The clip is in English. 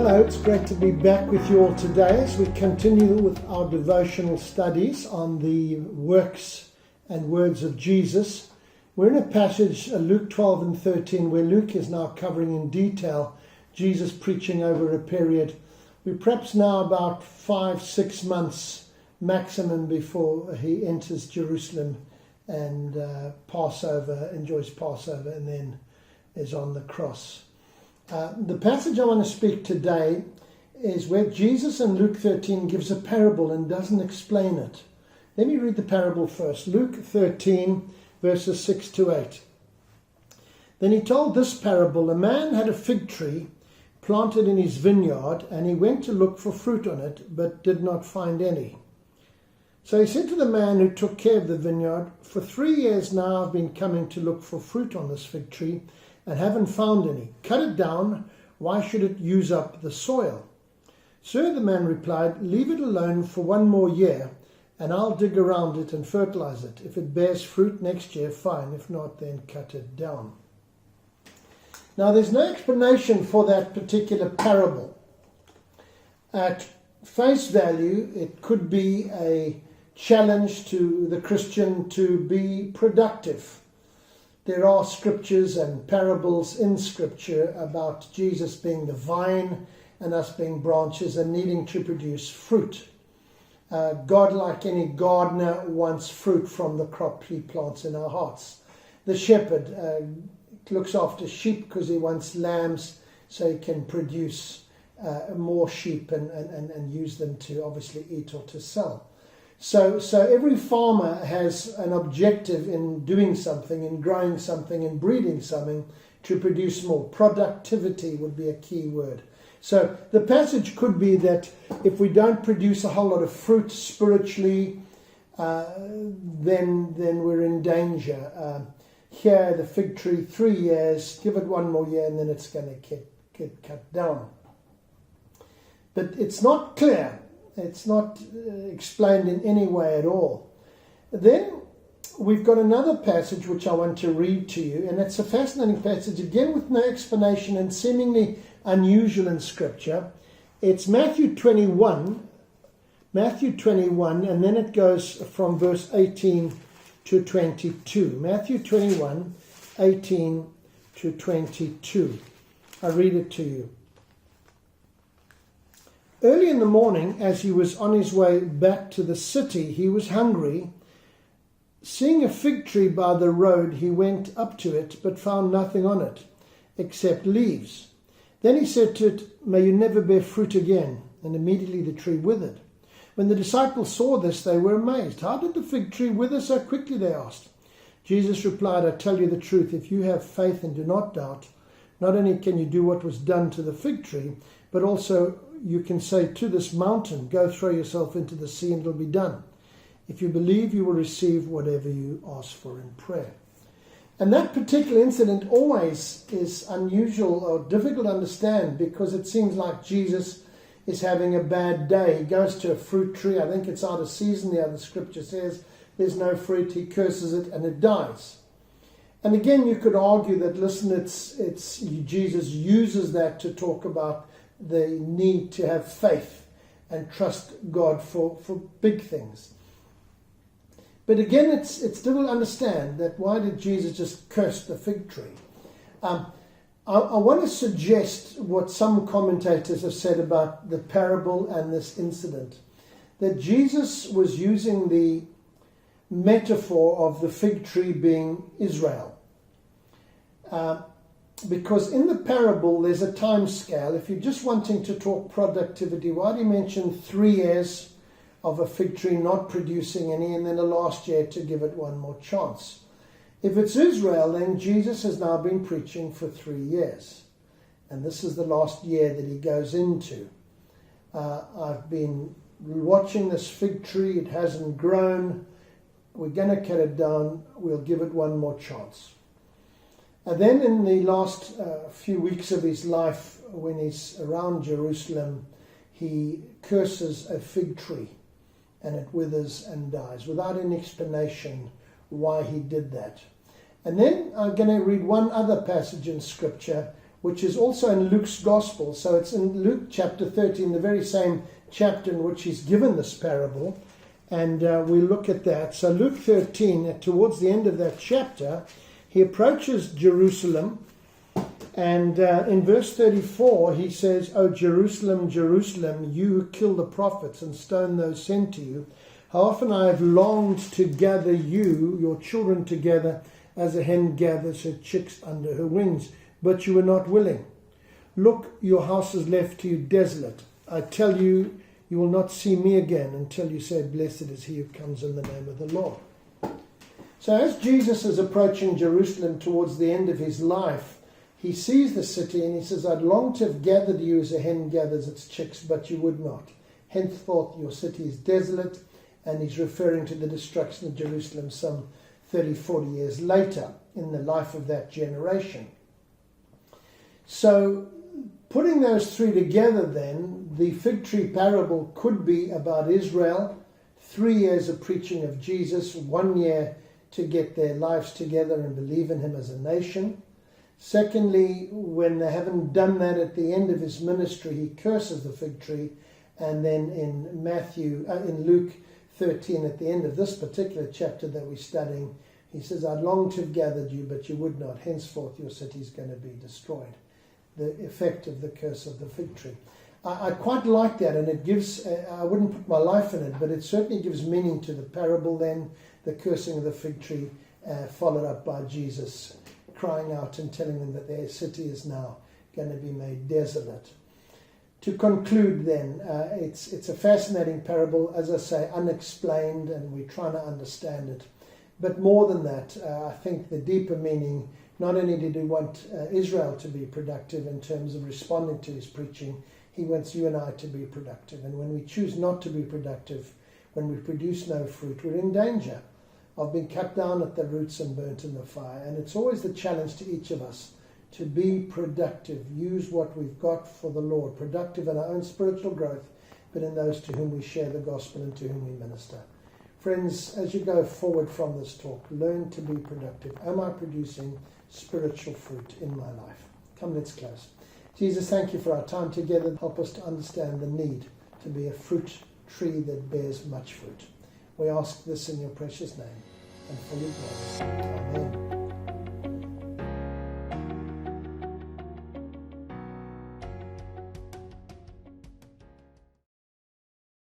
Hello, it's great to be back with you all today as we continue with our devotional studies on the works and words of Jesus. We're in a passage, Luke 12 and 13, where Luke is now covering in detail Jesus preaching over a period. We're perhaps now about 5-6 months maximum before he enters Jerusalem and enjoys Passover, and then is on the cross. The passage I want to speak today is where Jesus in Luke 13 gives a parable and doesn't explain it. Let me read the parable first. Luke 13, verses 6 to 8. Then he told this parable: a man had a fig tree planted in his vineyard, and he went to look for fruit on it, but did not find any. So he said to the man who took care of the vineyard, "For 3 years now I've been coming to look for fruit on this fig tree, and haven't found any. Cut it down. Why should it use up the soil?" "Sir," the man replied, "leave it alone for 1 more year, and I'll dig around it and fertilize it. If it bears fruit next year, fine. If not, then cut it down." Now, there's no explanation for that particular parable. At face value, it could be a challenge to the Christian to be productive. There are scriptures and parables in Scripture about Jesus being the vine and us being branches and needing to produce fruit. God, like any gardener, wants fruit from the crop he plants in our hearts. The shepherd looks after sheep because he wants lambs so he can produce more sheep and use them to obviously eat or to sell. So every farmer has an objective in doing something, in growing something, in breeding something to produce more. Productivity would be a key word. So the passage could be that if we don't produce a whole lot of fruit spiritually, then we're in danger. Here, the fig tree, 3 years, give it 1 more year, and then it's going to get cut down. But it's not clear. It's not explained in any way at all. Then we've got another passage which I want to read to you, and it's a fascinating passage, again with no explanation and seemingly unusual in Scripture. It's Matthew 21, and then it goes from verse 18 to 22. Matthew 21, 18 to 22. I read it to you. "Early in the morning, as he was on his way back to the city, he was hungry. Seeing a fig tree by the road, he went up to it, but found nothing on it, except leaves. Then he said to it, 'May you never bear fruit again.' And immediately the tree withered. When the disciples saw this, they were amazed. 'How did the fig tree wither so quickly?' they asked. Jesus replied, 'I tell you the truth, if you have faith and do not doubt, not only can you do what was done to the fig tree, but also you can say to this mountain, go throw yourself into the sea, and it will be done. If you believe, you will receive whatever you ask for in prayer.'" And that particular incident always is unusual or difficult to understand, because it seems like Jesus is having a bad day. He goes to a fruit tree. I think it's out of season. The other scripture says there's no fruit. He curses it and it dies. And again, you could argue that, listen, it's Jesus uses that to talk about the need to have faith and trust God for big things. But again, it's difficult to understand that why did Jesus just curse the fig tree? I want to suggest what some commentators have said about the parable and this incident, that Jesus was using the metaphor of the fig tree being Israel. Because in the parable, there's a time scale. If you're just wanting to talk productivity, why do you mention 3 years of a fig tree not producing any, and then the last year to give it 1 more chance? If it's Israel, then Jesus has now been preaching for 3 years. And this is the last year that he goes into. I've been watching this fig tree. It hasn't grown. We're going to cut it down. We'll give it 1 more chance. And then in the last few weeks of his life, when he's around Jerusalem, he curses a fig tree, and it withers and dies without any explanation why he did that. And then I'm going to read one other passage in Scripture which is also in Luke's Gospel. So it's in Luke chapter 13, the very same chapter in which he's given this parable. And we look at that. So Luke 13, towards the end of that chapter, he approaches Jerusalem. And in verse 34, he says, "O Jerusalem, Jerusalem, you who kill the prophets and stone those sent to you, how often I have longed to gather you, your children, together as a hen gathers her chicks under her wings, but you were not willing. Look, your house is left to you desolate. I tell you, you will not see me again until you say, blessed is he who comes in the name of the Lord." So as Jesus is approaching Jerusalem towards the end of his life, he sees the city and he says, "I'd long to have gathered you as a hen gathers its chicks, but you would not. Henceforth your city is desolate." And he's referring to the destruction of Jerusalem some 30, 40 years later in the life of that generation. So putting those three together then, the fig tree parable could be about Israel, 3 years of preaching of Jesus, 1 year to get their lives together and believe in him as a nation. Secondly, when they haven't done that at the end of his ministry, he curses the fig tree. And then in Luke 13, at the end of this particular chapter that we're studying, he says, "I'd long to have gathered you, but you would not. Henceforth your city is going to be destroyed." The effect of the curse of the fig tree. I quite like that, and it gives, I wouldn't put my life in it, but it certainly gives meaning to the parable then, the cursing of the fig tree, followed up by Jesus crying out and telling them that their city is now going to be made desolate. To conclude then, it's a fascinating parable, as I say, unexplained, and we're trying to understand it. But more than that, I think the deeper meaning, not only did he want Israel to be productive in terms of responding to his preaching, he wants you and I to be productive. And when we choose not to be productive, when we produce no fruit, we're in danger of being cut down at the roots and burnt in the fire. And it's always the challenge to each of us to be productive, use what we've got for the Lord, productive in our own spiritual growth, but in those to whom we share the gospel and to whom we minister. Friends, as you go forward from this talk, learn to be productive. Am I producing spiritual fruit in my life? Come, let's close. Jesus, thank you for our time together. Help us to understand the need to be a fruit tree that bears much fruit. We ask this in your precious name and for your glory. Amen.